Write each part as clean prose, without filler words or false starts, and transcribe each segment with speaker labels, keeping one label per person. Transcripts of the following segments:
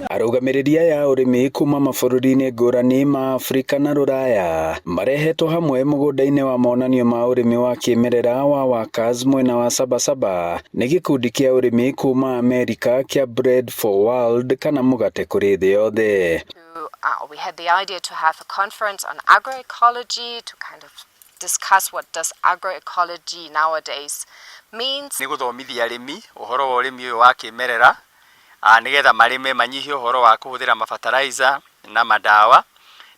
Speaker 1: Arũgamĩrĩri aya ũrĩmi kuma mabũrũri-inĩ ngũrani ma Afrika na Rũraya marehetwo hamwe mũgũnda-inĩ wa monanio ma ũrĩmi wa kĩmerera wa Workers mwena wa Sabasaba nĩ gĩkundi kĩa ũrĩmi kuma Amerika kĩa Bread for World kana mũgate kũrĩ thĩ yothe.
Speaker 2: We had the idea to have a conference on agroecology to kind of discuss what does agroecology nowadays means.
Speaker 3: Nĩ gũthomithia arĩmi ũhoro wa ũrĩmi ũyũ wa kĩmerera nigetha marĩme manyihie ũhoro wa kũhũthĩra mafertilizer na madawa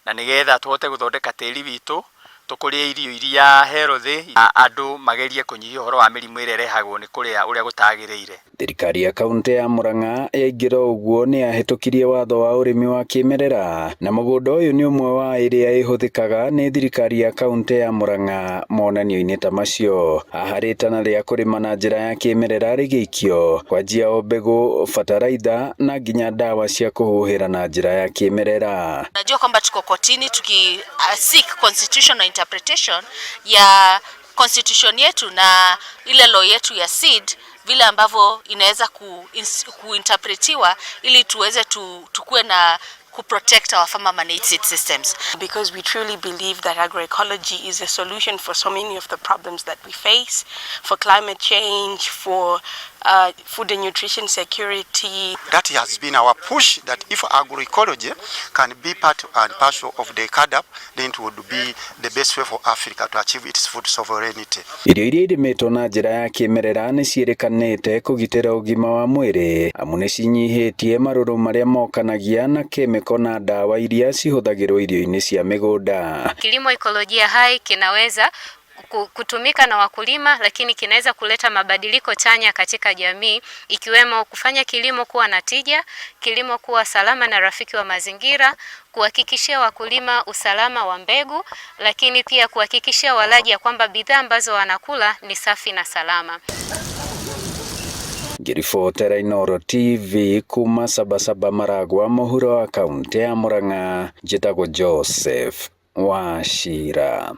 Speaker 3: na nigetha tũhote gũthondeka tĩri witũ tũkũrie irio iria healthy andũ magerie kũnyihia ũhoro wa mĩrimũ ĩrĩa ĩrehagwo nĩ kũrĩa ũrĩa gũtagĩrĩire.
Speaker 1: Thirikari ya kaunti ya Murang'a yaingĩra ũguo nĩ yahĩtũkirie watho wa ũrĩmi wa kĩmerera na mũgũnda ũyũ nĩ ũmwe wa ĩrĩa ĩhũthĩkaga nĩ thirikari ya kaunti ya Murang'a monanio-inĩ ta macio. Haha rĩtana rĩa kũrĩma na njĩra ya kĩmerera rĩgĩikio kwanjia o mbegũ, bataraitha na nginya dawa cia kũhuhĩra na njĩra ya kĩmerera.
Speaker 2: Najua kwamba tuko kotini tuki seek constitutional interpretation ya constitution yetu na ile law yetu ya seed vile ambavyo inaweza kuinterpretiwa ili tuweze tukue na protect our farmer managed seed systems,
Speaker 4: because we truly believe that agroecology is a solution for so many of the problems that we face, for climate change, for food and nutrition security.
Speaker 5: That has been our push, that if agroecology can be part and parcel of the CAADP, then it would be the best way for Africa to achieve its food sovereignty.
Speaker 1: Irio iria irĩmĩtwo na njĩra ya kĩmerera nĩ ciĩrĩkanĩte kũgitĩra ũgima wa mwĩrĩ amu nĩ cinyihĩtie marũrũ marĩa mokanagia na kemiko na dawa iria cihũthagĩrwo irio-inĩ cia mĩgũnda.
Speaker 6: Kilimo ekolojia hai kinaweza kutumika na wakulima, lakini kinaweza kuleta mabadiliko chanya katika jamii, ikiwemo kufanya kilimo kuwa na tija, kilimo kuwa salama na rafiki wa mazingira, kuhakikishia wakulima usalama wa mbegu, lakini pia kuhakikishia walaji ya kwamba bidhaa ambazo wanakula ni safi na salama.
Speaker 1: Ngĩribotera Inooro TV kuma Sabasaba Maragwa mũhuro wa kaunti ya Murang'a, njĩtagwo Joseph Wachira.